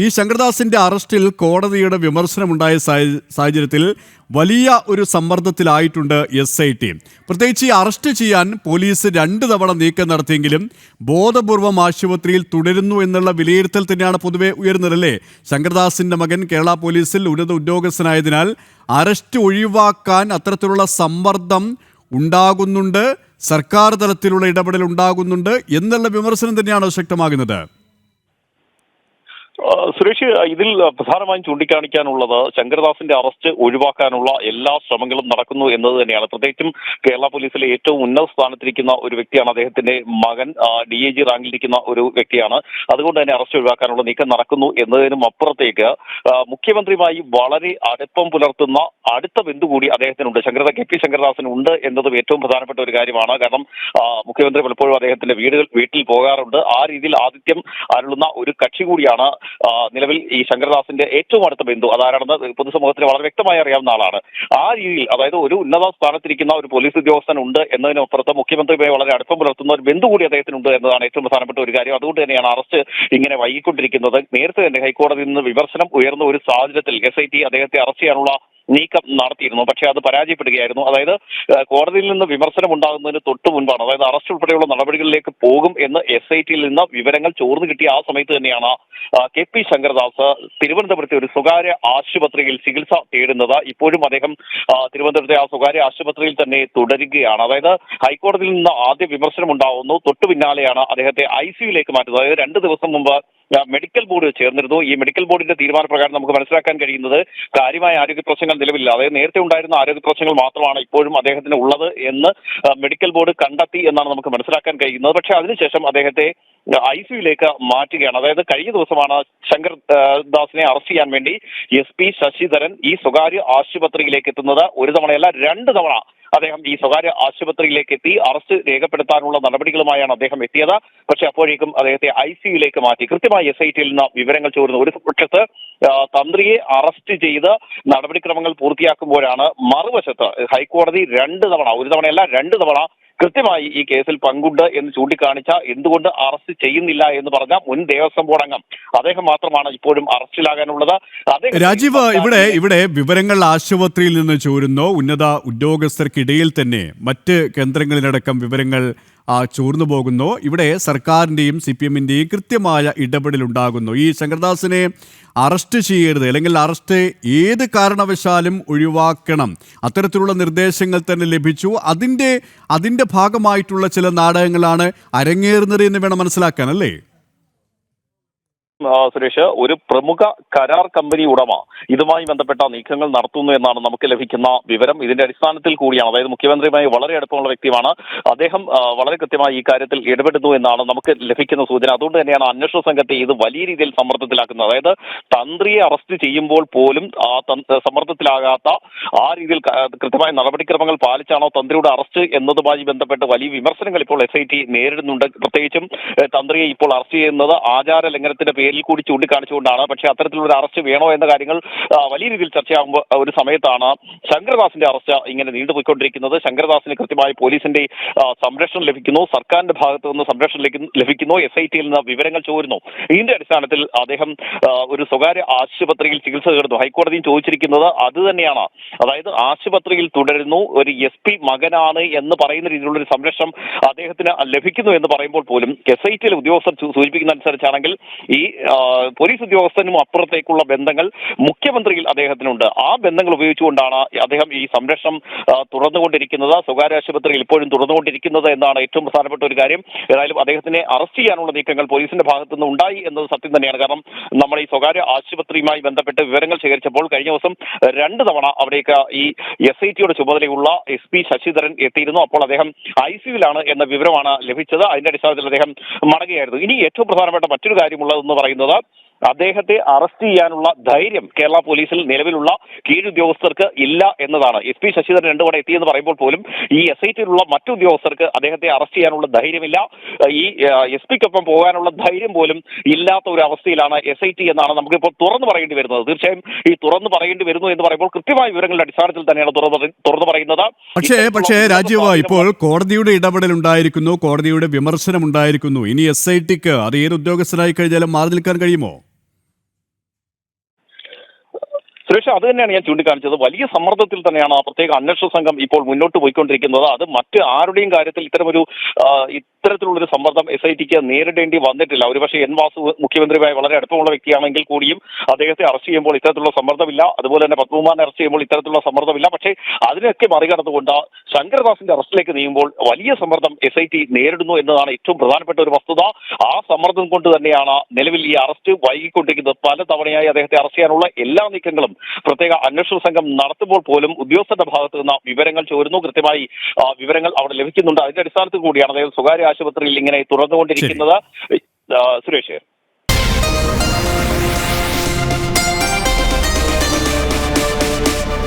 ഈ ശങ്കർദാസിന്റെ അറസ്റ്റിൽ കോടതിയുടെ വിമർശനമുണ്ടായ സാഹചര്യത്തിൽ വലിയ ഒരു സമ്മർദ്ദത്തിലായിട്ടുണ്ട് SIT. പ്രത്യേകിച്ച് ഈ അറസ്റ്റ് ചെയ്യാൻ പോലീസ് 2 തവണ നീക്കം നടത്തിയെങ്കിലും ബോധപൂർവം ആശുപത്രിയിൽ തുടരുന്നു എന്നുള്ള വിലയിരുത്തൽ തന്നെയാണ് പൊതുവെ ഉയർന്നതല്ലേ. ശങ്കർദാസിന്റെ മകൻ കേരള പോലീസിൽ ഉന്നത ഉദ്യോഗസ്ഥനായതിനാൽ അറസ്റ്റ് ഒഴിവാക്കാൻ അത്തരത്തിലുള്ള സമ്മർദ്ദം ഉണ്ടാകുന്നുണ്ട്, സർക്കാർ തലത്തിലുള്ള ഇടപെടൽ ഉണ്ടാകുന്നുണ്ട് എന്നുള്ള വിമർശനം തന്നെയാണോ ശക്തമാകുന്നത്? സുരേഷ്, ഇതിൽ പ്രധാനമായും ചൂണ്ടിക്കാണിക്കാനുള്ളത് ശങ്കർദാസിന്റെ അറസ്റ്റ് ഒഴിവാക്കാനുള്ള എല്ലാ ശ്രമങ്ങളും നടക്കുന്നു എന്നത് തന്നെയാണ്. പ്രത്യേകിച്ചും കേരള പോലീസിലെ ഏറ്റവും ഉന്നത സ്ഥാനത്തിരിക്കുന്ന ഒരു വ്യക്തിയാണ്. അദ്ദേഹത്തിന്റെ മകൻ DIG റാങ്കിലിരിക്കുന്ന ഒരു വ്യക്തിയാണ്. അതുകൊണ്ട് തന്നെ അറസ്റ്റ് ഒഴിവാക്കാനുള്ള നീക്കം നടക്കുന്നു എന്നതിനും അപ്പുറത്തേക്ക് മുഖ്യമന്ത്രിയുമായി വളരെ അടുപ്പം പുലർത്തുന്ന അടുത്ത ബന്ധു കൂടി അദ്ദേഹത്തിനുണ്ട്. KP ശങ്കർദാസിനുണ്ട് എന്നതും ഏറ്റവും പ്രധാനപ്പെട്ട ഒരു കാര്യമാണ്. കാരണം മുഖ്യമന്ത്രി പലപ്പോഴും അദ്ദേഹത്തിന്റെ വീട്ടിൽ പോകാറുണ്ട്. ആ രീതിയിൽ ആതിഥ്യം അരുളുന്ന ഒരു കക്ഷി കൂടിയാണ് നിലവിൽ ഈ ശങ്കർദാസിന്റെ ഏറ്റവും അടുത്ത ബന്ധു. അതാരാണെന്ന് പൊതുസമൂഹത്തിന് വളരെ വ്യക്തമായി അറിയാവുന്ന ആളാണ്. ആ രീതിയിൽ, അതായത് ഒരു ഉന്നത സ്ഥാനത്തിരിക്കുന്ന ഒരു പോലീസ് ഉദ്യോഗസ്ഥൻ ഉണ്ട് എന്നതിനപ്പുറത്ത് മുഖ്യമന്ത്രിയുമായി വളരെ അടുപ്പം പുലർത്തുന്ന ഒരു ബന്ധു കൂടി അദ്ദേഹത്തിനുണ്ട് എന്നതാണ് ഏറ്റവും പ്രധാനപ്പെട്ട ഒരു കാര്യം. അതുകൊണ്ട് തന്നെയാണ് അറസ്റ്റ് ഇങ്ങനെ വൈകിക്കൊണ്ടിരിക്കുന്നത്. നേരത്തെ തന്നെ ഹൈക്കോടതിയിൽ നിന്ന് വിമർശനം ഉയർന്ന ഒരു സാഹചര്യത്തിൽ SIT അദ്ദേഹത്തെ അറസ്റ്റ് ചെയ്യാനുള്ള നീക്കം നടത്തിയിരുന്നു. പക്ഷേ അത് പരാജയപ്പെടുകയായിരുന്നു. അതായത് കോടതിയിൽ നിന്ന് വിമർശനം ഉണ്ടാകുന്നതിന് തൊട്ട് മുൻപാണ്, അതായത് അറസ്റ്റ് ഉൾപ്പെടെയുള്ള നടപടികളിലേക്ക് പോകും എന്ന് SITയിൽ നിന്ന് വിവരങ്ങൾ ചോർന്നു കിട്ടിയ ആ സമയത്ത് തന്നെയാണ് KP ശങ്കർദാസ് തിരുവനന്തപുരത്തെ ഒരു സ്വകാര്യ ആശുപത്രിയിൽ ചികിത്സ തേടുന്നത്. ഇപ്പോഴും അദ്ദേഹം തിരുവനന്തപുരത്തെ ആ സ്വകാര്യ ആശുപത്രിയിൽ തന്നെ തുടരുകയാണ്. അതായത് ഹൈക്കോടതിയിൽ നിന്ന് ആദ്യ വിമർശനം ഉണ്ടാവുന്നു, തൊട്ടു പിന്നാലെയാണ് അദ്ദേഹത്തെ ICUയിലേക്ക് മാറ്റുന്നത്. അതായത് 2 ദിവസം മുമ്പ് മെഡിക്കൽ ബോർഡ് ചേർന്നിരുന്നു. ഈ മെഡിക്കൽ ബോർഡിന്റെ തീരുമാനപ്രകാരം നമുക്ക് മനസ്സിലാക്കാൻ കഴിയുന്നത് കാര്യമായ ആരോഗ്യ പ്രശ്നങ്ങൾ നിലവിലില്ല. അതായത് നേരത്തെ ഉണ്ടായിരുന്ന ആരോഗ്യ പ്രശ്നങ്ങൾ മാത്രമാണ് ഇപ്പോഴും അദ്ദേഹത്തിന് ഉള്ളത് എന്ന് മെഡിക്കൽ ബോർഡ് കണ്ടെത്തി എന്നാണ് നമുക്ക് മനസ്സിലാക്കാൻ കഴിയുന്നത്. പക്ഷേ അതിനുശേഷം അദ്ദേഹത്തെ ICUയിലേക്ക് മാറ്റുകയാണ്. അതായത് കഴിഞ്ഞ ദിവസമാണ് ശങ്കർദാസിനെ അറസ്റ്റ് ചെയ്യാൻ വേണ്ടി SP ശശിധരൻ ഈ സ്വകാര്യ ആശുപത്രിയിലേക്ക് എത്തുന്നത്. ഒരു തവണയല്ല, 2 തവണ അദ്ദേഹം ഈ സ്വകാര്യ ആശുപത്രിയിലേക്ക് എത്തി അറസ്റ്റ് രേഖപ്പെടുത്താനുള്ള നടപടികളുമായാണ് അദ്ദേഹം എത്തിയത്. പക്ഷെ അപ്പോഴേക്കും അദ്ദേഹത്തെ ICUയിലേക്ക് മാറ്റി. കൃത്യമായി SITയിൽ നിന്ന് വിവരങ്ങൾ ചോരുന്നു. ഒരു പക്ഷത്ത് തന്ത്രിയെ അറസ്റ്റ് ചെയ്ത് നടപടിക്രമങ്ങൾ പൂർത്തിയാക്കുമ്പോഴാണ് മറുവശത്ത് ഹൈക്കോടതി 2 തവണ, ഒരു തവണയല്ല 2 തവണ കൃത്യമായി ഈ കേസിൽ പങ്കുണ്ട് എന്ന് ചൂണ്ടിക്കാണിച്ച, എന്തുകൊണ്ട് അറസ്റ്റ് ചെയ്യുന്നില്ല എന്ന് പറഞ്ഞ മുൻ ദേവസ്വം ബോർഡ് അംഗം അദ്ദേഹം മാത്രമാണ് ഇപ്പോഴും അറസ്റ്റിലാകാനുള്ളത്. രാജീവ്, ഇവിടെ വിവരങ്ങൾ ആശുപത്രിയിൽ നിന്ന് ചോരുന്നു. ഉന്നത ഉദ്യോഗസ്ഥർക്കിടയിൽ തന്നെ മറ്റ് കേന്ദ്രങ്ങളിലടക്കം വിവരങ്ങൾ ചോർന്നു പോകുന്നു. ഇവിടെ സർക്കാരിൻ്റെയും CPMന്റെയും കൃത്യമായ ഇടപെടലുണ്ടാകുന്നു. ഈ ശങ്കർദാസിനെ അറസ്റ്റ് ചെയ്യരുത്, അല്ലെങ്കിൽ അറസ്റ്റ് ഏത് കാരണവശാലും ഒഴിവാക്കണം, അത്തരത്തിലുള്ള നിർദ്ദേശങ്ങൾ തന്നെ ലഭിച്ചു. അതിൻ്റെ ഭാഗമായിട്ടുള്ള ചില നാടകങ്ങളാണ് അരങ്ങേറുന്നത് എന്ന് വേണം മനസ്സിലാക്കാൻ, അല്ലേ? സുരേഷ്, ഒരു പ്രമുഖ കരാർ കമ്പനി ഉടമ ഇതുമായി ബന്ധപ്പെട്ട നീക്കങ്ങൾ നടത്തുന്നു എന്നാണ് നമുക്ക് ലഭിക്കുന്ന വിവരം. ഇതിന്റെ അടിസ്ഥാനത്തിൽ കൂടിയാണ്, അതായത് മുഖ്യമന്ത്രിയുമായി വളരെ അടുപ്പമുള്ള വ്യക്തിയാണ് അദ്ദേഹം, വളരെ കൃത്യമായി ഈ കാര്യത്തിൽ ഇടപെടുന്നു എന്നാണ് നമുക്ക് ലഭിക്കുന്ന സൂചന. അതുകൊണ്ട് തന്നെയാണ് അന്വേഷണ സംഘത്തെ ഇത് വലിയ രീതിയിൽ സമ്മർദ്ദത്തിലാക്കുന്നത്. അതായത് തന്ത്രിയെ അറസ്റ്റ് ചെയ്യുമ്പോൾ പോലും സമ്മർദ്ദത്തിലാകാത്ത ആ രീതിയിൽ കൃത്യമായ നടപടിക്രമങ്ങൾ പാലിച്ചാണോ തന്ത്രിയുടെ അറസ്റ്റ് എന്നതുമായി ബന്ധപ്പെട്ട് വലിയ വിമർശനങ്ങൾ ഇപ്പോൾ SIT നേരിടുന്നുണ്ട്. പ്രത്യേകിച്ചും തന്ത്രിയെ ഇപ്പോൾ അറസ്റ്റ് ചെയ്യുന്നത് ആചാര ലംഘനത്തിന്റെ പേരിൽ കൂടി ചൂണ്ടിക്കാണിച്ചുകൊണ്ടാണ്. പക്ഷേ അത്തരത്തിലുള്ള ഒരു അറസ്റ്റ് വേണോ എന്ന കാര്യങ്ങൾ വലിയ രീതിയിൽ ചർച്ചയാകുമ്പോൾ ഒരു സമയത്താണ് ശങ്കർദാസിന്റെ അറസ്റ്റ് ഇങ്ങനെ നീണ്ടുപോയിക്കൊണ്ടിരിക്കുന്നത്. ശങ്കർദാസിന് കൃത്യമായി പോലീസിന്റെ സംരക്ഷണം ലഭിക്കുന്നു, സർക്കാരിന്റെ ഭാഗത്തു നിന്ന് സംരക്ഷണം ലഭിക്കുന്നു, SITയിൽ നിന്ന് വിവരങ്ങൾ ചോരുന്നു. ഇതിന്റെ അടിസ്ഥാനത്തിൽ അദ്ദേഹം ഒരു സ്വകാര്യ ആശുപത്രിയിൽ ചികിത്സ തേടുന്നു. ഹൈക്കോടതിയും ചോദിച്ചിരിക്കുന്നത് അത് തന്നെയാണ്. അതായത് ആശുപത്രിയിൽ തുടരുന്നു, ഒരു SP മകനാണ് എന്ന് പറയുന്ന രീതിയിലുള്ള ഒരു സംരക്ഷണം അദ്ദേഹത്തിന് ലഭിക്കുന്നു എന്ന് പറയുമ്പോൾ പോലും SITയിലെ ഉദ്യോഗസ്ഥർ സൂചിപ്പിക്കുന്ന അനുസരിച്ചാണെങ്കിൽ ഈ പോലീസ് ഉദ്യോഗസ്ഥനും അപ്പുറത്തേക്കുള്ള ബന്ധങ്ങൾ മുഖ്യമന്ത്രിയിൽ അദ്ദേഹത്തിനുണ്ട്. ആ ബന്ധങ്ങൾ ഉപയോഗിച്ചുകൊണ്ടാണ് അദ്ദേഹം ഈ സംരക്ഷണം തുറന്നുകൊണ്ടിരിക്കുന്നത്, സ്വകാര്യ ആശുപത്രിയിൽ ഇപ്പോഴും തുറന്നുകൊണ്ടിരിക്കുന്നത് എന്നാണ് ഏറ്റവും പ്രധാനപ്പെട്ട ഒരു കാര്യം. ഏതായാലും അദ്ദേഹത്തിനെ അറസ്റ്റ് ചെയ്യാനുള്ള നീക്കങ്ങൾ പോലീസിന്റെ ഭാഗത്തുനിന്ന് ഉണ്ടായി എന്നത് സത്യം തന്നെയാണ്. കാരണം നമ്മൾ ഈ സ്വകാര്യ ആശുപത്രിയുമായി ബന്ധപ്പെട്ട് വിവരങ്ങൾ ശേഖരിച്ചപ്പോൾ കഴിഞ്ഞ ദിവസം 2 തവണ അവിടേക്ക് ഈ SITയുടെ ചുമതലയുള്ള SP ശശിധരൻ എത്തിയിരുന്നു. അപ്പോൾ അദ്ദേഹം ICUയിലാണ് എന്ന വിവരമാണ് ലഭിച്ചത്. അതിന്റെ അടിസ്ഥാനത്തിൽ അദ്ദേഹം മടങ്ങുകയായിരുന്നു. ഇനി ഏറ്റവും പ്രധാനപ്പെട്ട മറ്റൊരു കാര്യമുള്ളതെന്ന് പറയുന്നത്, അദ്ദേഹത്തെ അറസ്റ്റ് ചെയ്യാനുള്ള ധൈര്യം കേരള പോലീസിൽ നിലവിലുള്ള കീഴുദ്യോഗസ്ഥർക്ക് ഇല്ല എന്നതാണ്. SP ശശിധരൻ 2 തവണ എത്തിയെന്ന് പറയുമ്പോൾ പോലും ഈ SITയിലുള്ള മറ്റു ഉദ്യോഗസ്ഥർക്ക് അദ്ദേഹത്തെ അറസ്റ്റ് ചെയ്യാനുള്ള ധൈര്യമില്ല. ഈ SP-ക്കൊപ്പം പോകാനുള്ള ധൈര്യം പോലും ഇല്ലാത്ത ഒരു അവസ്ഥയിലാണ് SIT എന്നാണ് നമുക്കിപ്പോൾ തുറന്നു പറയേണ്ടി വരുന്നത്. തീർച്ചയായും ഈ തുറന്നു പറയേണ്ടി വരുന്നു എന്ന് പറയുമ്പോൾ കൃത്യമായ വിവരങ്ങളുടെ അടിസ്ഥാനത്തിൽ തന്നെയാണ് തുറന്നു പറയുന്നത്. പക്ഷേ രാജീവ്, ഇപ്പോൾ കോടതിയുടെ ഇടപെടൽ ഉണ്ടായിരിക്കുന്നു, കോടതിയുടെ വിമർശനം ഉണ്ടായിരിക്കുന്നു. ഇനി SITക്ക് അത് ഏത് ഉദ്യോഗസ്ഥനായി കഴിഞ്ഞാലും മാറി നിൽക്കാൻ കഴിയുമോ? സുരേഷ്, അത് തന്നെയാണ് ഞാൻ ചൂണ്ടിക്കാണിച്ചത്. വലിയ സമ്മർദ്ദത്തിൽ തന്നെയാണ് ആ പ്രത്യേക അന്വേഷണ സംഘം ഇപ്പോൾ മുന്നോട്ട് പോയിക്കൊണ്ടിരിക്കുന്നത്. അത് മറ്റ് ആരുടെയും കാര്യത്തിൽ ഇത്തരത്തിലുള്ളൊരു സമ്മർദ്ദം SITക്ക് നേരിടേണ്ടി വന്നിട്ടില്ല. ഒരുപക്ഷെ എൻ വാസു മുഖ്യമന്ത്രിയുമായി വളരെ അടുപ്പമുള്ള വ്യക്തിയാണെങ്കിൽ കൂടിയും അദ്ദേഹത്തെ അറസ്റ്റ് ചെയ്യുമ്പോൾ ഇത്തരത്തിലുള്ള സമ്മർദ്ദമില്ല. അതുപോലെ തന്നെ പത്മകുമാറിനെ അറസ്റ്റ് ചെയ്യുമ്പോൾ ഇത്തരത്തിലുള്ള സമ്മർദ്ദമില്ല. പക്ഷേ അതിനൊക്കെ മറികടന്നുകൊണ്ട് ശങ്കർദാസിന്റെ അറസ്റ്റിലേക്ക് നീങ്ങുമ്പോൾ വലിയ സമ്മർദ്ദം SIT നേരിടുന്നു എന്നതാണ് ഏറ്റവും പ്രധാനപ്പെട്ട ഒരു വസ്തുത. ആ സമ്മർദ്ദം കൊണ്ട് തന്നെയാണ് നിലവിൽ ഈ അറസ്റ്റ് വൈകിക്കൊണ്ടിരിക്കുന്നത്. പല തവണയായി അദ്ദേഹത്തെ അറസ്റ്റ് ചെയ്യാനുള്ള എല്ലാ നീക്കങ്ങളും പ്രത്യേക അന്വേഷണ സംഘം നടത്തുമ്പോൾ പോലും ഉദ്യോഗസ്ഥരുടെ ഭാഗത്തു നിന്ന് വിവരങ്ങൾ ചോരുന്നു. കൃത്യമായി വിവരങ്ങൾ അവിടെ ലഭിക്കുന്നുണ്ട്. അതിന്റെ അടിസ്ഥാനത്തിൽ കൂടിയാണ് അദ്ദേഹം സ്വകാര്യ ആശുപത്രിയിൽ ഇങ്ങനെ തുറന്നുകൊണ്ടിരിക്കുന്നത്. സുരേഷ്.